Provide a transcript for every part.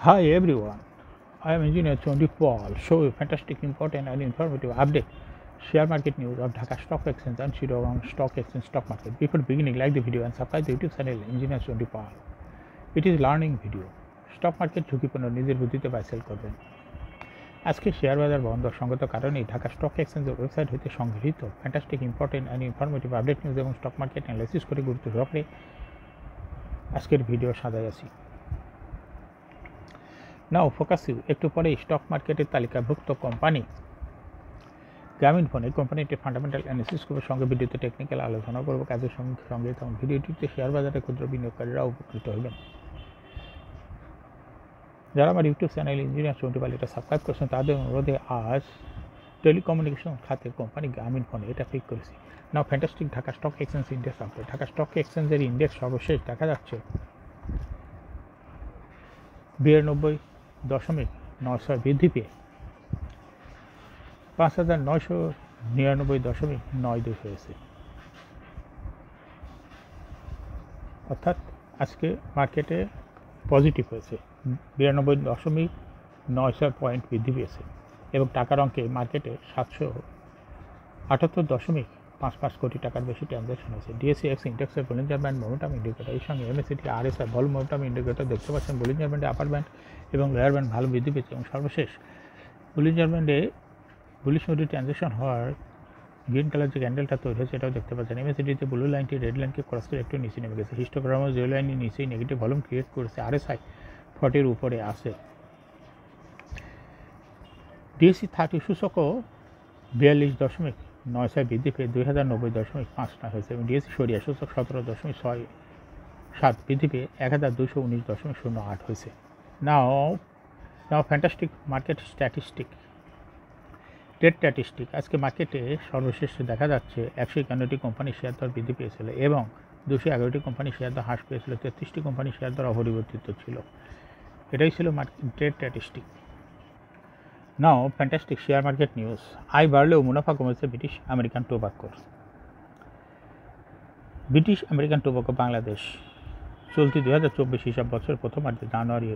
Hi everyone, I am Engineer Chondi Paul. Show you fantastic, important and informative update. Share market news of Dhaka Stock Exchange and Chittagong Stock Exchange stock market. Before beginning, like the video and subscribe the YouTube channel Engineer Chondi Paul. It is learning video. Stock market ঝুঁকিপূর্ণ নিজের বুদ্ধিতে buy sell করবেন। আজকে share বাজার বন্ধ সঙ্গত কারণেই Dhaka stock এক্সচেঞ্জের ওয়েবসাইট হতে সংগৃহীত fantastic, important and informative update news এবং স্টক মার্কেট অ্যানালাইসিস করে গুরুত্ব সহকারে আজকের ভিডিও সাজাইয়াছি। নাও ফোকাস ইউ একটু পরে স্টক মার্কেটের তালিকাভুক্ত কোম্পানি গ্রামীণফোন। এই কোম্পানিটি ফান্ডামেন্টাল অ্যানালিসিস করবে, সঙ্গে ভিডিওতে টেকনিক্যাল আলোচনা করবো কাজের সঙ্গে তখন ভিডিওটিতে শেয়ার বাজারে ক্ষুদ্র বিনিয়োগকারীরা উপকৃত হবেন। যারা আমার ইউটিউব চ্যানেল ইঞ্জিনিয়ার চন্ডি পাল এটা সাবস্ক্রাইব করছেন তাদের অনুরোধে আজ টেলিকমিউনিকেশন খাতের কোম্পানি গ্রামীণফোন এটা পিক করেছি। Now fantastic Dhaka stock exchange index update. Dhaka stock এক্সচেঞ্জের ইন্ডেক্স সর্বশেষ দেখা যাচ্ছে 92.9 বৃদ্ধি পেয়ে 5,999.92 হয়েছে। অর্থাৎ আজকে মার্কেটে পজিটিভ হয়েছে, 92.96 পয়েন্ট বৃদ্ধি পেয়েছে এবং টাকার অঙ্কে মার্কেটে 778.55 কোটি টাকার বেশি ট্রানজ্যাকশন হয়েছে। ডিএসইএক্স ইন্ডেক্সের বলিঞ্জার ব্যান্ড মোমেন্টাম ইন্ডিকেটর, এই সঙ্গে MACD RSI vol momentum indicator দেখতে পাচ্ছেন। বলিঞ্জার ব্যান্ডে আপার ব্যান্ড এবং লোয়ার ব্যান্ড ভালো বৃদ্ধি পেয়েছে এবং সর্বশেষ বলিঞ্জার ব্যান্ডে বুলিশ মোডে ট্রানজ্যাকশন হওয়ার গ্রিন কালার যে ক্যান্ডেলটা তৈরি হয়েছে এটাও দেখতে পাচ্ছেন। এমএসিটিতে ব্লু লাইনটি রেড লাইনকে ক্রস করে একটু নিচে নেমে গেছে। হিস্টোগ্রামও জিরো লাইনের নিচেই নেগেটিভ ভলিউম ক্রিয়েট করেছে। আরএসআই 40 উপরে আছে। ডিএসসি 30 সূচকও 42.96 বৃদ্ধি পেয়ে 2090.59 হয়েছে এবং ডিএসসি সরিয়া সূচক 17.67 বৃদ্ধি পেয়ে 1219.08 হয়েছে। Now fantastic market statistic. Trade statistic আজকে মার্কেটে সর্বশেষ দেখা যাচ্ছে 151টি কোম্পানির শেয়ার দর বৃদ্ধি পেয়েছিল এবং 211টি কোম্পানির শেয়ার দর হ্রাস পেয়েছিল। 33টি কোম্পানির শেয়ার দর অপরিবর্তিত ছিল। এটাই ছিল ট্রেড স্ট্যাটিস্টিক। নাও ফ্যান্টাস্টিক শেয়ার মার্কেট নিউজ। আয় বাড়লেও মুনাফা কমেছে ব্রিটিশ আমেরিকান টোবাকোর। ব্রিটিশ আমেরিকান টোবাকো বাংলাদেশ চলতি 2024 হিসাব বছরের প্রথমার্ধে জানুয়ারি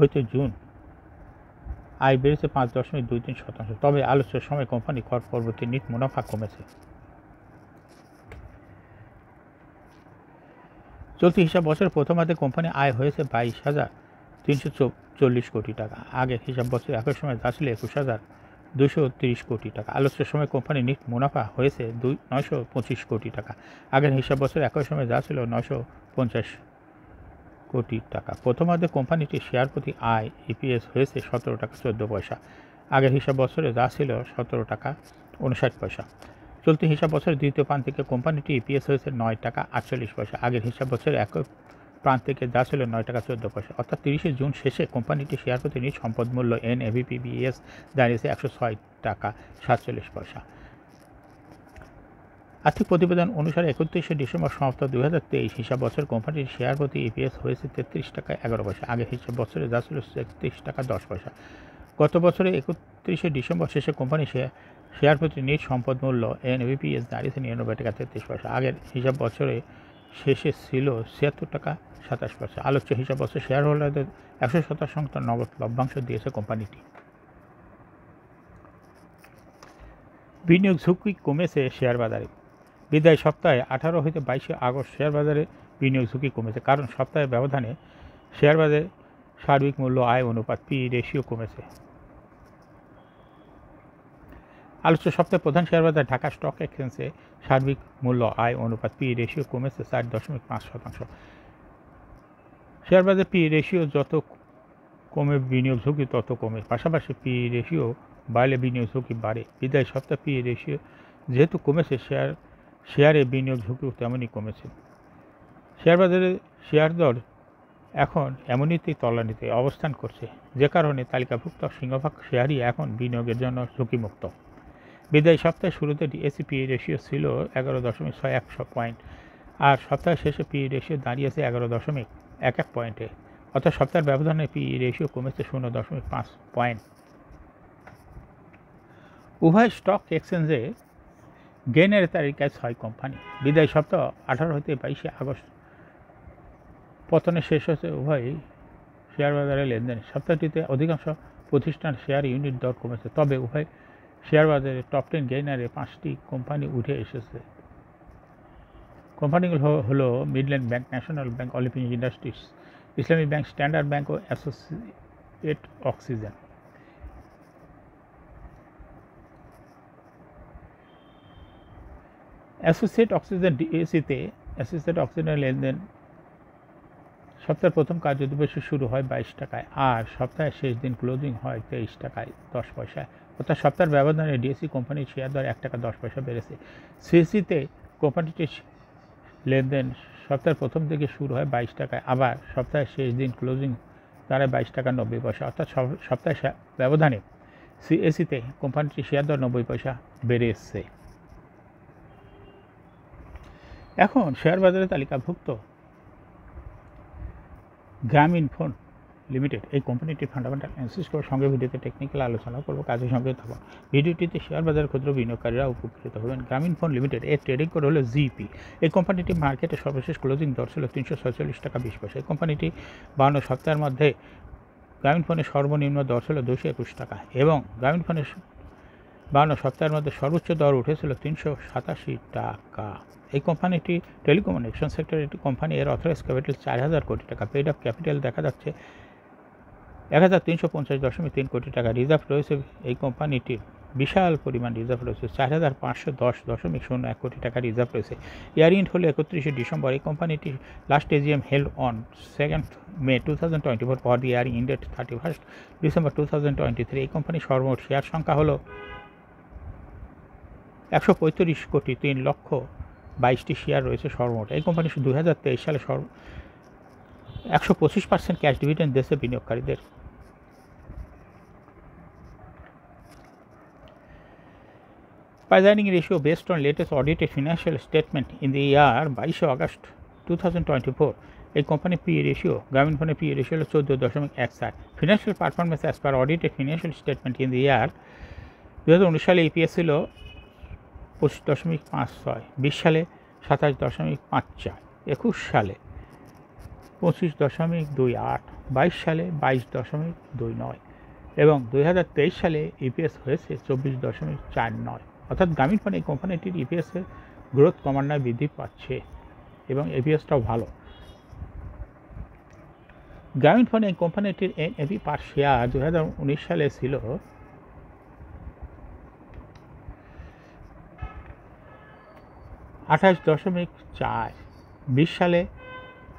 হইতে জুন আয় বেড়েছে 5.23%। তবে আলোচ্য সময় কোম্পানি কর পরবর্তী নিট মুনাফা কমেছে। চলতি হিসাব বছরের প্রথমার্ধে কোম্পানি আয় হয়েছে 22,340 কোটি টাকা। আগের হিসাব বছর একই সময় যা ছিল 21,230 কোটি টাকা। আলোচ্য সময় কোম্পানি নিট মুনাফা হয়েছে 925 কোটি টাকা। আগের হিসাব বছর একই সময় যা ছিল 950 কোটি টাকা। প্রথমার্ধে কোম্পানিটির শেয়ার প্রতি আয় ইপিএস হয়েছে 17 টাকা 14 পয়সা। আগের হিসাব বছরে যা ছিল 17 টাকা 59 পয়সা। চলতি হিসাব বছরের দ্বিতীয় প্রান্তিকে কোম্পানিটি ইপিএস হয়েছে 9 টাকা 48 পয়সা। আগের হিসাব বছরের একই প্রান্তিকে যা ছিল 9 টাকা 14 পয়সা। অর্থাৎ 30 জুন শেষে কোম্পানিটির শেয়ার প্রতি নিট সম্পদ মূল্য NAVPBS দাঁড়িয়েছে 106 টাকা 47 পয়সা। আর্থিক প্রতিবেদন অনুসারে 31 ডিসেম্বর সমাপ্ত 2023 হিসাব বছর কোম্পানির শেয়ার প্রতি ইপিএস হয়েছে 33 টাকা 11 পয়সা। আগের হিসাব বছরে যা ছিল 33 টাকা 10 পয়সা। গত বছরে 31 ডিসেম্বর শেষে কোম্পানির শেয়ার প্রতি নিট সম্পদ মূল্য NAVPS দাঁড়িয়েছে 99 টাকা 33 পয়সা। আগের হিসাব বছরে শেষে ছিল 76 টাকা 27 পয়সা। আলোচ্য হিসাব বছর শেয়ার হোল্ডারদের 100% নগদ লভ্যাংশ দিয়েছে কোম্পানিটি। বিনিয়োগ ঝুঁকি কমেছে শেয়ার বাজারে। বিদায় সপ্তাহে 18 হইতে 22 আগস্ট শেয়ার বাজারে বিনিয়োগ ঝুঁকি কমেছে, কারণ সপ্তাহের ব্যবধানে শেয়ার বাজারে সার্বিক মূল্য আয় অনুপাত পি রেশিও কমেছে। আলোচ্য সপ্তাহে প্রধান শেয়ার বাজার ঢাকা স্টক এক্সচেঞ্জে সার্বিক মূল্য আয় অনুপাত পি রেশিও কমেছে 4.5%। শেয়ার বাজার পি রেশিও যত কমে বিনিয়োগ ঝুঁকি তত কমে, পাশাপাশি পি রেশিও বাড়লে বিনিয়োগ ঝুঁকি বাড়ে। বিদায় সপ্তাহে পি রেশিও যেহেতু কমেছে শেয়ারে বিনিয়োগ ঝুঁকিও তেমনই কমেছে। শেয়ার বাজারে শেয়ার দর এখন এমনিতেই তলানিতে অবস্থান করছে, যে কারণে তালিকাভুক্ত সিংহভাগ শেয়ারই এখন বিনিয়োগের জন্য ঝুঁকিমুক্ত। বিদায় সপ্তাহের শুরুতে ডিএসসি পি রেশিও ছিল 11.61 পয়েন্ট আর সপ্তাহের শেষে পি রেশিও দাঁড়িয়েছে 11.11 পয়েন্টে। অর্থাৎ সপ্তাহের ব্যবধানে পি রেশিও কমেছে 0.5 পয়েন্ট। উভয় স্টক এক্সচেঞ্জে গেনের তালিকায় 6 কোম্পানি। বিদায় সপ্তাহ 18 হতে 22 আগস্ট পতনে শেষ হয়েছে উভয় শেয়ার বাজারে লেনদেন সপ্তাহটিতে অধিকাংশ প্রতিষ্ঠান শেয়ার ইউনিট দর কমেছে, তবে উভয় শেয়ার বাজারে টপ 10 গেইনারে 5টি কোম্পানি উঠে এসেছে। কোম্পানিগুলো হলো Midland Bank, National Bank, Olympic Industries, Islami Bank, Standard Bank ও অ্যাসোসিয়েট অক্সিজেন। অ্যাসোসিয়েট অক্সিজেন ডিএসিতে অ্যাসোসিয়েট অক্সিজেনের লেনদেন সপ্তাহের প্রথম কার্যদিবসে শুরু হয় 22 টাকায় আর সপ্তাহের শেষ দিন ক্লোজিং হয় 23 টাকায় 10 পয়সায়, অর্থাৎ সপ্তাহের ব্যবধানে ডিএসি কোম্পানির শেয়ার দর 1 টাকা 10 পয়সা বেড়েছে। সিএসিতে কোম্পানিটির লেনদেন সপ্তাহের প্রথম দিকে শুরু হয় 22 টাকায়, আবার সপ্তাহের শেষ দিন ক্লোজিং দাঁড়ায় 22 টাকা 90 পয়সা, অর্থাৎ সপ্তাহের ব্যবধানে সিএসিতে কোম্পানিটির শেয়ার দর 90 পয়সা বেড়েছে। এখন শেয়ার বাজারে তালিকাভুক্ত গ্রামীণফোন লিমিটেড এই কোম্পানিটির ফান্ডামেন্টাল অ্যানালিসিস করে সঙ্গে ভিডিওতে টেকনিক্যাল আলোচনা করব, কাজের সঙ্গে থাকুন। ভিডিওটিতে শেয়ার বাজারের ক্ষুদ্র বিনিয়োগকারীরা উপকৃত হবেন। গ্রামীণফোন লিমিটেড এর ট্রেডিং কোড হলো জিপি। এই কোম্পানিটি মার্কেটে সর্বশেষ ক্লোজিং দর ছিল 346 টাকা 20 পয়সা। এই কোম্পানিটি 52 সপ্তাহের মধ্যে গ্রামীণফোনের সর্বনিম্ন দর ছিল 221 টাকা এবং গ্রামীণফোনের 52 সপ্তাহের মধ্যে সর্বোচ্চ দর উঠেছিল 387 টাকা। এই কোম্পানিটি টেলিকমিউনিকেশন সেক্টরের একটি কোম্পানি। এর অথরাইজ ক্যাপিটাল 4000 কোটি টাকা। পেইড আপ ক্যাপিটাল দেখা যাচ্ছে 1350.3 কোটি টাকা। রিজার্ভ রয়েছে এই কোম্পানিটির বিশাল পরিমাণ রিজার্ভ রয়েছে, 4510.01 কোটি টাকা রিজার্ভ রয়েছে। ইয়ার ইন্ড হলো 31 ডিসেম্বর। এই কোম্পানিটি last AGM held on 2 May 2024 for the year ended 31 December 2023। এই কোম্পানির সর্বমোট শেয়ার সংখ্যা হলো 135,03,22,000 শেয়ার রয়েছে সর্বমোট। এই কোম্পানি 2023 সালে 125% ক্যাশ ডিভিডেন্ড দিয়েছে বিনিয়োগকারীদের। Price earning ratio based on latest audited financial statement in the year 22 August 2024. এই কোম্পানি PE রেশিও গ্রামীণফোনের PE রেশিও হলো 14.17। Financial performance as per audited financial statement in the year 2019 সালে EPS ছিল 25.56, 20 সালে 27.54, 21 সালে 25.28, 22 সালে 22.29 এবং 2023 সালে EPS হয়েছে 24.49। অর্থাৎ গ্রামীণফোন এই কোম্পানিটির EPS-এর গ্রোথ ক্রমান্বয়ে বৃদ্ধি পাচ্ছে এবং EPS-টাও ভালো। গ্রামীণফোন এই কোম্পানিটির NAV পার শেয়ার 2019 সালে ছিল 28.4, 20 সালে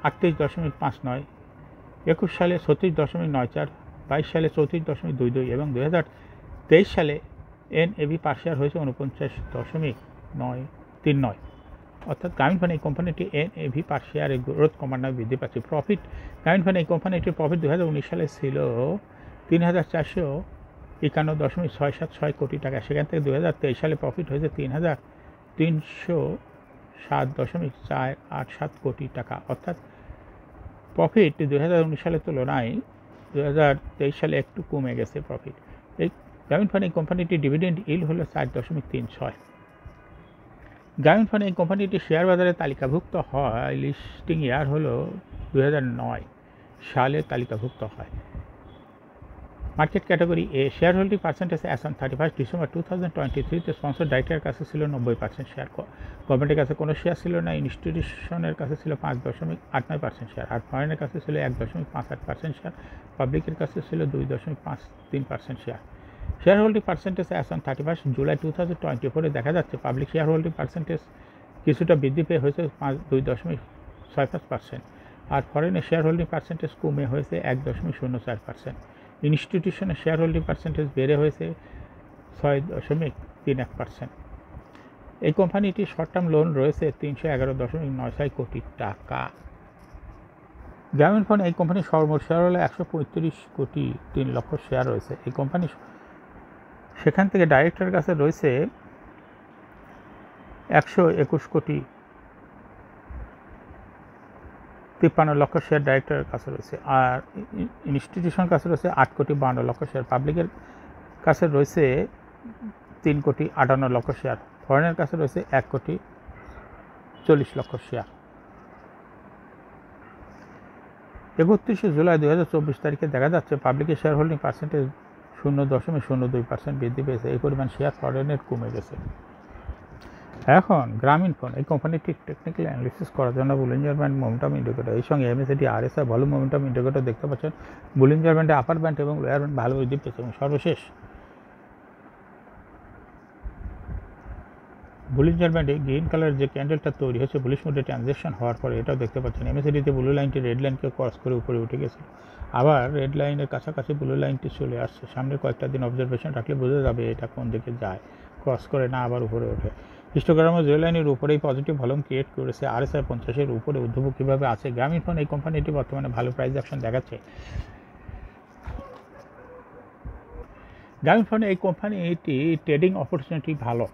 38.59, 21 সালে 36.94, 22 সালে 34.22 এবং 2023 সালে NAV পার শেয়ার হয়েছে 49.939। অর্থাৎ গ্রামীণফোন এই কোম্পানিটি NAV পার শেয়ারের গ্রোথ ক্রমান্বয়ে বৃদ্ধি পাচ্ছে। প্রফিট গ্রামীণফোন এই কোম্পানিটির প্রফিট 2019 সালে ছিল 3,451.676 কোটি টাকা। সেখান থেকে 2023 সালে প্রফিট হয়েছে 3,307.487 কোটি টাকা। অর্থাৎ প্রফিট 2019 সালের তুলনায় 2023 সালে একটু কমে গেছে প্রফিট। এই গ্রামীণফোন এই কোম্পানিটির ডিভিডেন্ড ইল্ড হলো 4.36। গ্রামীণফোন এই কোম্পানিটি শেয়ার বাজারে তালিকাভুক্ত হয়, লিস্টিং ইয়ার হলো 2009 সালে তালিকাভুক্ত হয়। Market category A share holding percentage as on 31 December 2023 sponsor ডাইরেক্টরের কাছে ছিল 90% শেয়ার, গভর্নমেন্টের কাছে কোনো শেয়ার ছিল না, ইনস্টিটিউশনের কাছে ছিল 5.89% শেয়ার আর ফরেনের কাছে ছিল 1.58% শেয়ার, পাবলিকের কাছে ছিল 2.53% share. Share holding percentage as on 31 July 2024 দেখা যাচ্ছে পাবলিক শেয়ার হোল্ডিং পার্সেন্টেজ কিছুটা বৃদ্ধি পেয়ে হয়েছে 2.65% আর ফরেনের শেয়ার হোল্ডিং পার্সেন্টেজ কমে হয়েছে 1.04%। ইনস্টিটিউশনের শেয়ার হোল্ডিং পার্সেন্টেজ বেড়ে হয়েছে 6.31%। এই কোম্পানিটি শর্ট টার্ম লোন রয়েছে 311.96 কোটি টাকা। গ্রামীণফোন এই কোম্পানির সর্বমোট শেয়ার হলো 135.3 শেয়ার রয়েছে। এই কোম্পানি সেখান থেকে ডাইরেক্টরের কাছে রয়েছে 121.53 শেয়ার ডাইরেক্টরের কাছে রয়েছে আর ইনস্টিটিউশনের কাছে রয়েছে 8.52 শেয়ার, পাবলিকের কাছে রয়েছে 3.58 শেয়ার, ফরেনের কাছে রয়েছে 1.40 শেয়ার। 31শে জুলাই 2024 তারিখে দেখা যাচ্ছে পাবলিকের শেয়ার হোল্ডিং পার্সেন্টেজ 0.02% বৃদ্ধি পেয়েছে। এই পরিমাণ শেয়ার ফরেনের কমে গেছে। এখন গ্রামীণফোন এই কোম্পানিটি টেকনিক্যাল অ্যানালিসিস করার জন্য বুলিঞ্জার ব্যান্ড মোমেন্টাম ইন্ডিকেটর এই সঙ্গে MACD RSI volume momentum indicator দেখতে পাচ্ছেন। বুলিঞ্জার ব্যান্ডে আপার ব্যান্ড এবং লোয়ার ব্যান্ড ভালো বৃদ্ধি পেয়েছে। এবং সর্বশেষ বুলিঞ্জার ব্যান্ডে গ্রিন কালার যে ক্যান্ডেলটা তৈরি হয়েছে বুলিশ মোডে ট্রানজ্যাকশন হওয়ার পরে এটাও দেখতে পাচ্ছেন। এমএসিডিতে ব্লু লাইনটি রেড লাইনকে ক্রস করে উপরে উঠে গেছে, আবার রেড লাইনের কাছাকাছি ব্লু লাইনটি চলে আসছে। সামনের কয়েকটা দিন অবজারভেশন রাখলে বোঝা যাবে এটা কোন দিকে যায়, ক্রস করে না আবার উপরে ওঠে। হিস্টোগ্রামে যে লাইনের উপরেই পজিটিভ ভলিউম ক্রিয়েট করেছে। আরএসআই 50-এর উপরে ঊর্ধ্বমুখীভাবে আছে। গ্রামীণফোন এই কোম্পানিটি বর্তমানে ভালো প্রাইস অ্যাকশন দেখাচ্ছে। গ্রামীণফোন এই কোম্পানিটি ট্রেডিং অপরচুনিটি ভালো।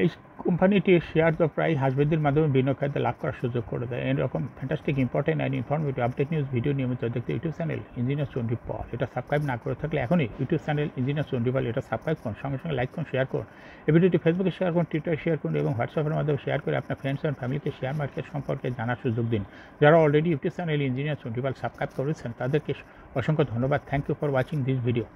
এই কোম্পানিটির শেয়ার তো প্রায় হ্রাস বৃদ্ধির মাধ্যমে বিনিয়োগকারীদের লাভ করার সুযোগ করে দেয়। এরকম fantastic important and informative update news video নিয়মিত দেখতে ইউটিউব চ্যানেল ইঞ্জিনিয়ার চণ্ডী পাল এটা সাবস্ক্রাইব না করে থাকলে এখনই ইউটিউব চ্যানেল ইঞ্জিনিয়ার চণ্ডী পাল এটা সাবস্ক্রাইব করুন, সঙ্গে সঙ্গে লাইক করুন, শেয়ার করুন। এই ভিডিওটি ফেসবুকে শেয়ার করুন, টুইটারে শেয়ার করুন এবং হোয়াটসঅ্যাপের মাধ্যমে শেয়ার করে আপনার ফ্রেন্ডস অ্যান্ড ফ্যামিলিকে শেয়ার মার্কেট সম্পর্কে জানার সুযোগ দিন। যারা already YouTube channel engineer Chandi Pal subscribe করেছেন তাদেরকে অসংখ্য ধন্যবাদ। Thank you for watching this video.